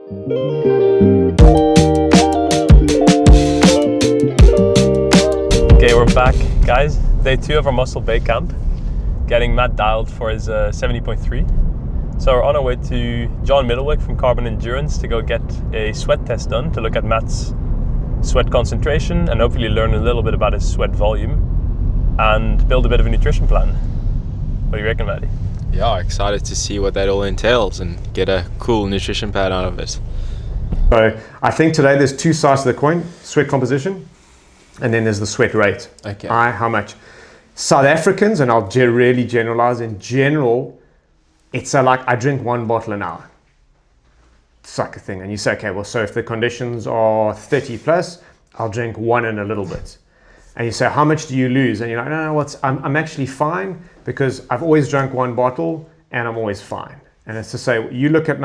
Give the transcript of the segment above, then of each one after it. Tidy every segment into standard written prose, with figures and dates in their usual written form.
Okay, we're back, guys. Day 2 of our Mossel Bay camp. Getting Matt dialed for his 70.3. So we're on our way to John Middlewick from Carbon Endurance to go get a sweat test done to look at Matt's sweat concentration and hopefully learn a little bit about his sweat volume and build a bit of a nutrition plan. What do you reckon, Matty? Yeah, excited to see what that all entails and get a cool nutrition plan out of it. So I think today there's two sides to the coin: sweat composition, and then there's the sweat rate. Okay. How much? South Africans, and I'll really generalize, in general, it's like I drink 1 bottle an hour. It's like a thing. And you say, okay, well, so if the conditions are 30 plus, I'll drink 1 and a little bit. And you say, how much do you lose? And you're like, no, I'm actually fine because I've always drunk 1 bottle and I'm always fine. And it's to say, you look at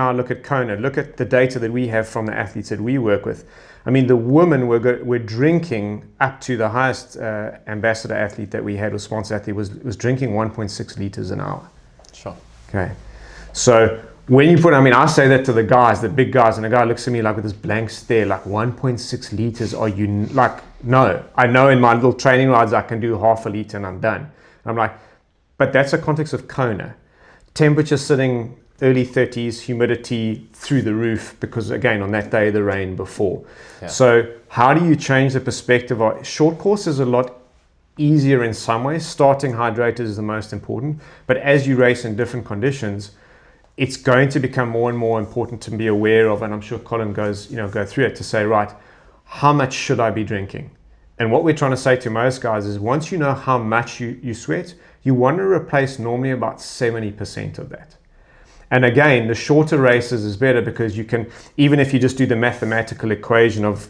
Kona, look at the data that we have from the athletes that we work with. I mean, the women were drinking up to the highest ambassador athlete that we had, or sponsor athlete, was drinking 1.6 liters an hour. Sure. Okay. So when you I say that to the guys, the big guys, and the guy looks at me like with this blank stare, like 1.6 liters, are you like, no, I know in my little training rides I can do half a liter and I'm done. And I'm like, but that's a context of Kona. Temperature sitting early 30s, humidity through the roof, because again, on that day, the rain before. Yeah. So how do you change the perspective? Short course is a lot easier in some ways. Starting hydrated is the most important. But as you race in different conditions, it's going to become more and more important to be aware of, and I'm sure Colin go through it to say, right, how much should I be drinking? And what we're trying to say to most guys is once you know how much you sweat, you want to replace normally about 70% of that. And again, the shorter races is better because you can, even if you just do the mathematical equation of,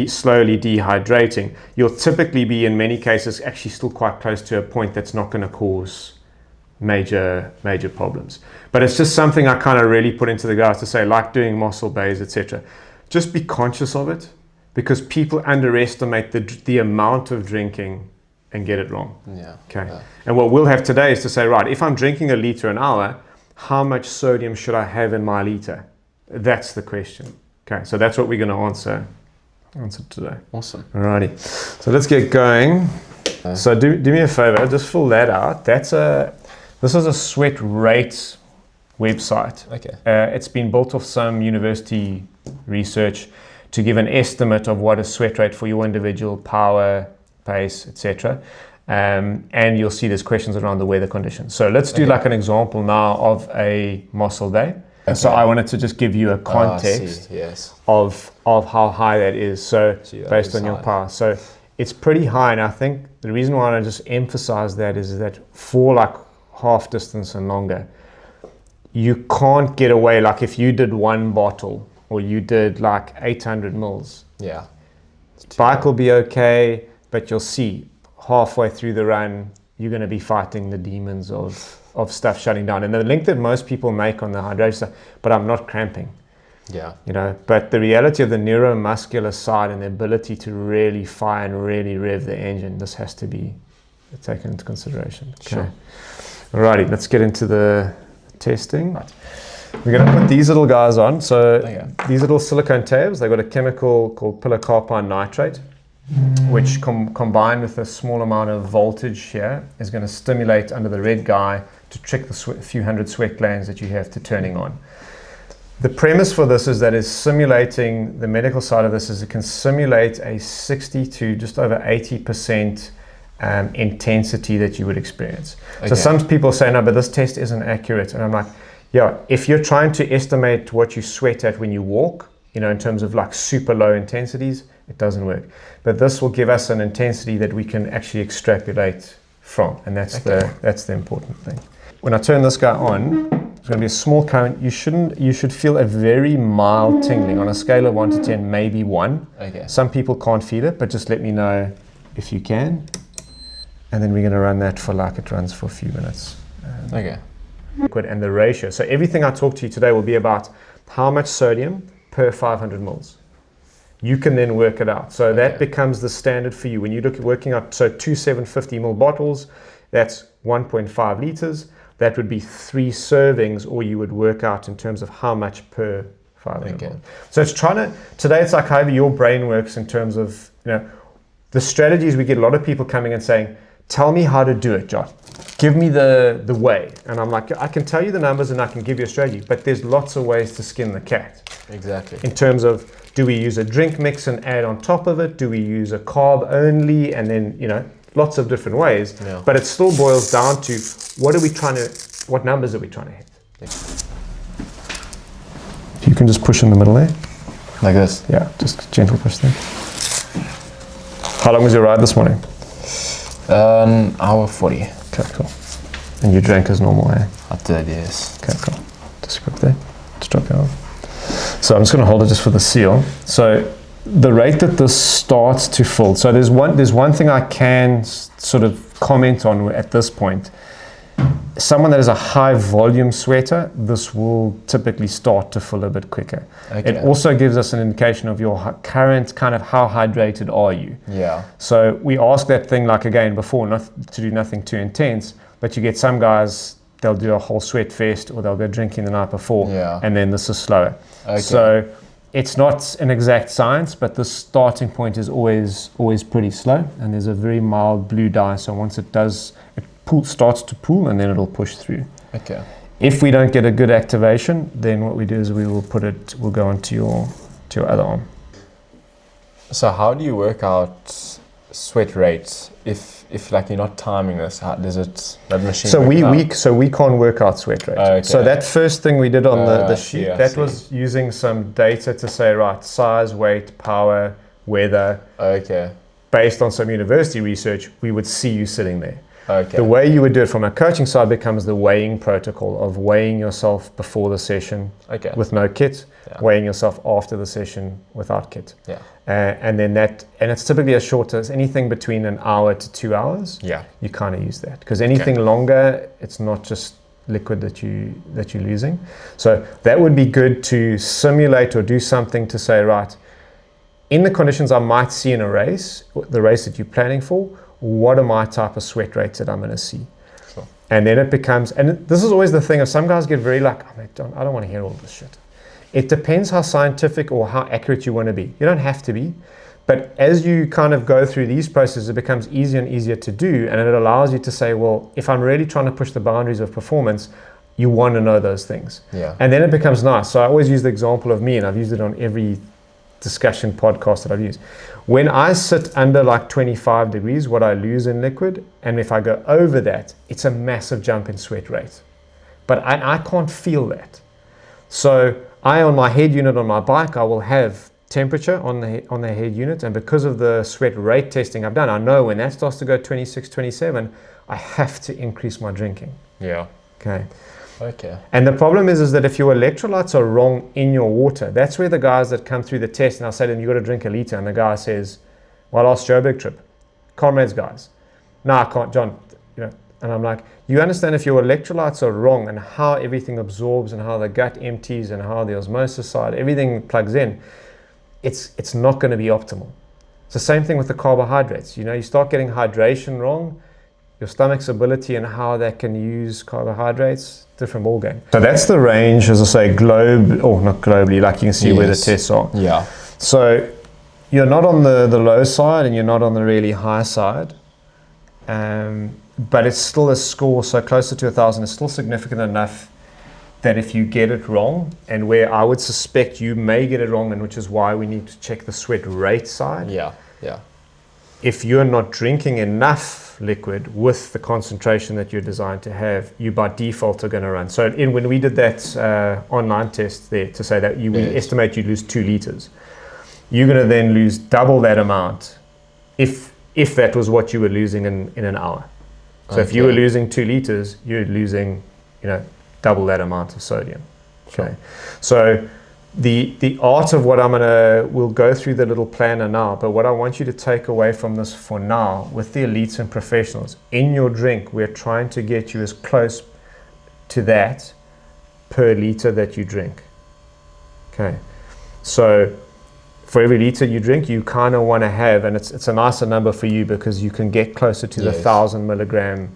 slowly dehydrating, you'll typically be in many cases actually still quite close to a point that's not going to cause major problems. But it's just something I kind of really put into the guys to say, like doing Mossel Bays, etc. Just be conscious of it because people underestimate the amount of drinking and get it wrong. Yeah. Okay. Yeah. And what we'll have today is to say, right, if I'm drinking a liter an hour, how much sodium should I have in my liter? That's the question. Okay, so that's what we're going to answer today. Awesome. Alrighty, so let's get going. So do me a favor, just fill that out. This is a sweat rate website. Okay. It's been built off some university research to give an estimate of what a sweat rate for your individual power, pace, etc. And you'll see there's questions around the weather conditions. So let's do like an example now of a Mossel Day. Okay. So I wanted to just give you a context of how high that is. So based on your power. So it's pretty high. And I think the reason why I just emphasize that is that for like half distance and longer, you can't get away. Like if you did 1 bottle or you did like 800 mils. Yeah. Bike will be okay, but you'll see halfway through the run, you're going to be fighting the demons of stuff shutting down. And the link that most people make on the hydration, but I'm not cramping. Yeah. But the reality of the neuromuscular side and the ability to really fire and really rev the engine, this has to be taken into consideration. Okay. Sure. Alrighty, let's get into the testing. Right. We're going to put these little guys on. So these little silicone tabs, they've got a chemical called pilocarpine nitrate, which combined with a small amount of voltage here is going to stimulate under the red guy to trick the few hundred sweat glands that you have to turning on. The premise for this is that is simulating, the medical side of this is it can simulate a 60 to just over 80% intensity that you would experience. Okay. So some people say, no, but this test isn't accurate. And I'm like, yeah, if you're trying to estimate what you sweat at when you walk, in terms of like super low intensities, it doesn't work. But this will give us an intensity that we can actually extrapolate from. And that's the important thing. When I turn this guy on, it's going to be a small current. You should feel a very mild tingling on a scale of 1 to 10, maybe 1. Okay. Some people can't feel it, but just let me know if you can. And then we're going to run that for it runs for a few minutes. Okay. And the ratio. So everything I talk to you today will be about how much sodium per 500 mils. You can then work it out. So that becomes the standard for you. When you look at working out, so 2 750 ml bottles, that's 1.5 liters. That would be 3 servings, or you would work out in terms of how much per 500 Okay. more. So it's today it's like however your brain works in terms of, the strategies. We get a lot of people coming and saying, tell me how to do it, John. Give me the way. And I'm like, I can tell you the numbers and I can give you a strategy, but there's lots of ways to skin the cat. Exactly. In terms of, do we use a drink mix and add on top of it? Do we use a carb only? And then, lots of different ways. Yeah. But it still boils down to what numbers are we trying to hit? You can just push in the middle there. Like this? Yeah, just gentle push there. How long was your ride this morning? An hour 40. Okay, cool. And you drank as normal, eh? I did, yes. Okay, cool. Just grip there. Just drop it off. So I'm just going to hold it just for the seal. So the rate that this starts to fill. So there's one thing I can sort of comment on at this point. Someone that is a high volume sweater, this will typically start to fill a bit quicker. Okay. It also gives us an indication of your current kind of how hydrated are you. Yeah. So we ask that thing like again before, not to do nothing too intense, but you get some guys, they'll do a whole sweat fest or they'll go drinking the night before, and then this is slower. Okay. So it's not an exact science, but the starting point is always pretty slow, and there's a very mild blue dye. So once it does, starts to pool, and then it'll push through. Okay. If we don't get a good activation, then what we do is we'll go onto your other arm. So how do you work out sweat rates if like you're not timing this? How does that machine? So work we can't work out sweat rate. Okay. So that first thing we did on the see, sheet, I that see. was using some data to say, right, size, weight, power, weather. Okay. Based on some university research, we would see you sitting there. Okay. The way you would do it from a coaching side becomes the weighing protocol of weighing yourself before the session with no kit, weighing yourself after the session without kit. Yeah. And then it's typically as short as anything between an hour to 2 hours. Yeah. You kind of use that because anything longer, it's not just liquid that you're losing. So that would be good to simulate or do something to say, right, in the conditions I might see in a race, the race that you're planning for, what are my type of sweat rates that I'm going to see? Sure. And then it becomes, and this is always the thing, if some guys get very like, oh, mate, John, I don't want to hear all this shit. It depends how scientific or how accurate you want to be. You don't have to be, but as you kind of go through these processes, it becomes easier and easier to do, and it allows you to say, well, if I'm really trying to push the boundaries of performance, you want to know those things. Yeah. And then it becomes nice. So I always use the example of me, and I've used it on every discussion podcast that I've used. When I sit under like 25 degrees, what I lose in liquid, and if I go over that, it's a massive jump in sweat rate. But I can't feel that. So on my head unit on my bike, I will have temperature on the head unit, and because of the sweat rate testing I've done, I know when that starts to go 26, 27, I have to increase my drinking. Yeah. Okay. And the problem is that if your electrolytes are wrong in your water, that's where the guys that come through the test, and I'll say to them, you got to drink a liter, and the guy says, well, ask Joe Big Trip, Comrades guys. No, I can't, John. And I'm like, you understand if your electrolytes are wrong and how everything absorbs and how the gut empties and how the osmosis side, everything plugs in, it's not going to be optimal. It's the same thing with the carbohydrates. You start getting hydration wrong, your stomach's ability and how that can use carbohydrates, different ballgame. So that's the range, as I say, not globally, like you can see where the tests are. Yeah. So you're not on the low side and you're not on the really high side. But it's still a score, so closer to 1,000 is still significant enough that if you get it wrong, and where I would suspect you may get it wrong, and which is why we need to check the sweat rate side. Yeah. If you're not drinking enough liquid with the concentration that you're designed to have, you by default are going to run. So when we did that online test there to say that we estimate you lose 2 liters, you're going to then lose double that amount if that was what you were losing in an hour. So if you were losing 2 liters, you're losing, double that amount of sodium. Okay. Sure. So the art of what we'll go through the little planner now, but what I want you to take away from this for now with the elites and professionals, in your drink, we're trying to get you as close to that per liter that you drink. Okay. So for every liter you drink, you kind of want to have, and it's a nicer number for you because you can get closer to the 1,000 milligram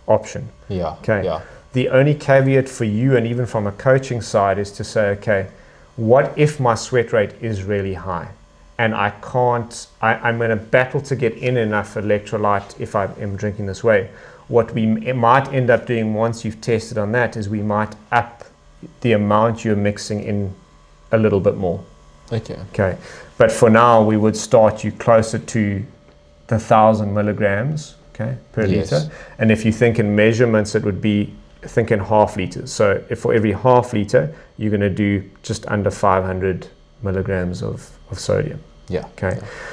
option. Yeah. Okay. Yeah. The only caveat for you, and even from a coaching side, is to say, okay, what if my sweat rate is really high and I'm going to battle to get in enough electrolyte if I am drinking this way. What we might end up doing once you've tested on that is we might up the amount you're mixing in a little bit more. Okay. But for now, we would start you closer to the 1,000 milligrams, per liter. And if you think in measurements, it would be think in half liters. So if for every half liter, you're going to do just under 500 milligrams of sodium.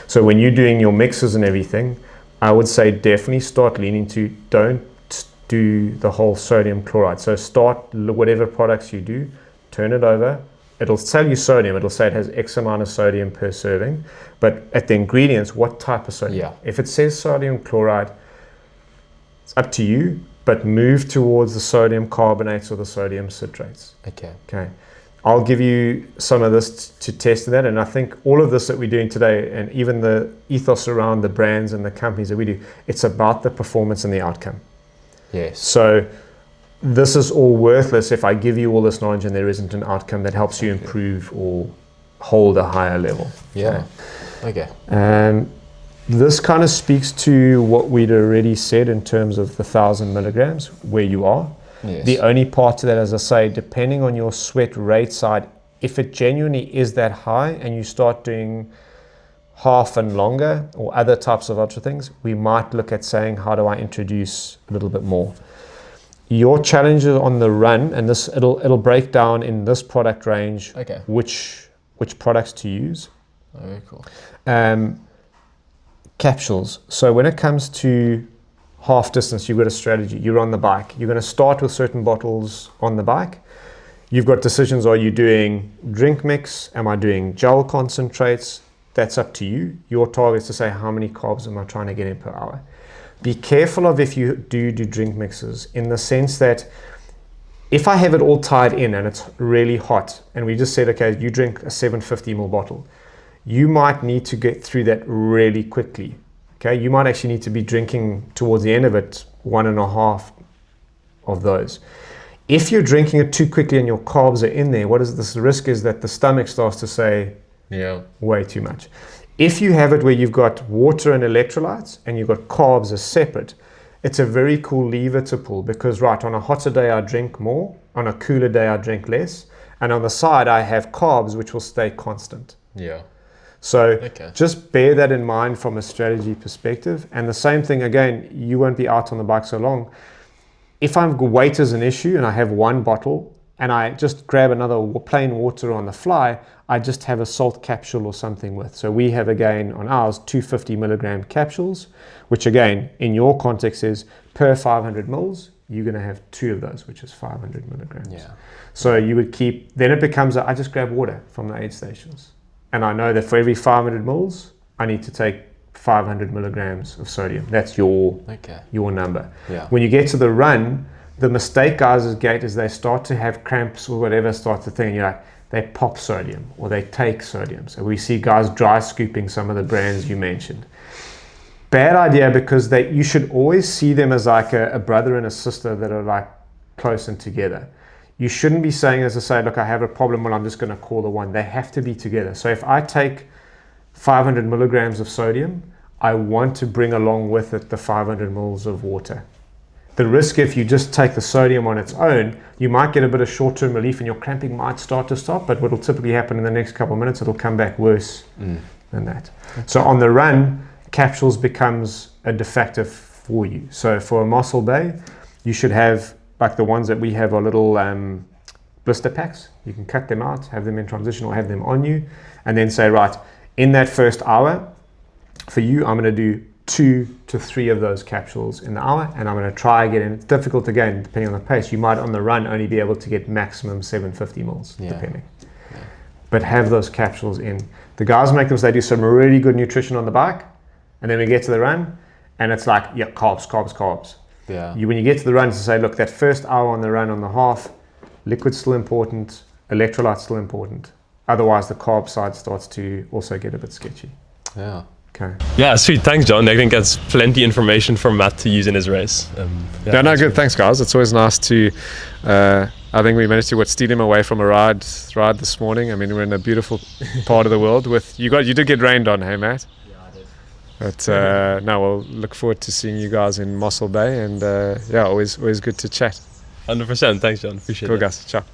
So when you're doing your mixes and everything, I would say definitely start leaning to don't do the whole sodium chloride. So start whatever products you do, turn it over. It'll tell you sodium. It'll say it has X amount of sodium per serving. But at the ingredients, what type of sodium? If it says sodium chloride, it's up to you, but move towards the sodium carbonates or the sodium citrates. Okay. I'll give you some of this to test that. And I think all of this that we're doing today, and even the ethos around the brands and the companies that we do, it's about the performance and the outcome. So this is all worthless if I give you all this knowledge and there isn't an outcome that helps you improve or hold a higher level. This kind of speaks to what we'd already said in terms of the 1,000 milligrams, where you are. The only part to that, as I say, depending on your sweat rate side, if it genuinely is that high and you start doing half and longer or other types of ultra things, we might look at saying, how do I introduce a little bit more? Your challenges on the run, and this it'll break down in this product range which products to use. Very cool. Capsules. So when it comes to half distance, you've got a strategy. You're on the bike. You're going to start with certain bottles on the bike. You've got decisions. Are you doing drink mix? Am I doing gel concentrates? That's up to you. Your target is to say, how many carbs am I trying to get in per hour? Be careful of if you do drink mixes, in the sense that if I have it all tied in and it's really hot, and we just said, okay, you drink a 750 ml bottle, you might need to get through that really quickly. Okay, you might actually need to be drinking towards the end of it 1.5 of those. If you're drinking it too quickly and your carbs are in there, what is this risk is that the stomach starts to say, way too much. If you have it where you've got water and electrolytes and you've got carbs as separate, it's a very cool lever to pull, because on a hotter day I drink more, on a cooler day I drink less, and on the side I have carbs which will stay constant. So just bear that in mind from a strategy perspective. And the same thing again, you won't be out on the bike so long. If weight is an issue and I have one bottle and I just grab another plain water on the fly, I just have a salt capsule or something with. So we have again on ours 250 milligram capsules, which again in your context is per 500 mils, you're going to have 2 of those, which is 500 milligrams. So you would keep, then it becomes I just grab water from the aid stations. And I know that for every 500 mils, I need to take 500 milligrams of sodium. That's your number. When you get to the run, the mistake guys get is they start to have cramps or whatever, start to think, they pop sodium or they take sodium. So we see guys dry scooping some of the brands you mentioned. Bad idea, because you should always see them as like a brother and a sister that are like close and together. You shouldn't be saying, as I say, look, I have a problem, well, I'm just going to call the one. They have to be together. So if I take 500 milligrams of sodium, I want to bring along with it the 500 mils of water. The risk, if you just take the sodium on its own, you might get a bit of short-term relief and your cramping might start to stop, but what will typically happen in the next couple of minutes, it'll come back worse than that. So on the run, capsules becomes a de facto for you. So for a Mossel Bay, you should have, like the ones that we have are little blister packs. You can cut them out, have them in transition or have them on you, and then say, right, in that first hour, for you, I'm going to do 2 to 3 of those capsules in the hour, and I'm going to try again. And it's difficult again, depending on the pace. You might on the run only be able to get maximum 750 mils, depending. But have those capsules in. The guys make them so they do some really good nutrition on the bike, and then we get to the run, and it's like, carbs. When you get to the run, to say, look, that first hour on the run on the half, liquid's still important, electrolyte's still important. Otherwise, the carb side starts to also get a bit sketchy. Okay. Yeah, sweet. Thanks, John. I think that's plenty information for Matt to use in his race. Yeah, no, good. Thanks, guys. It's always nice to. I think we managed to steal him away from a ride this morning. I mean, we're in a beautiful part of the world. You did get rained on, hey, Matt? Yeah, I did. But no, we'll look forward to seeing you guys in Mossel Bay, and yeah, always good to chat. 100%. Thanks, John. Appreciate it. Cool, guys. Ciao.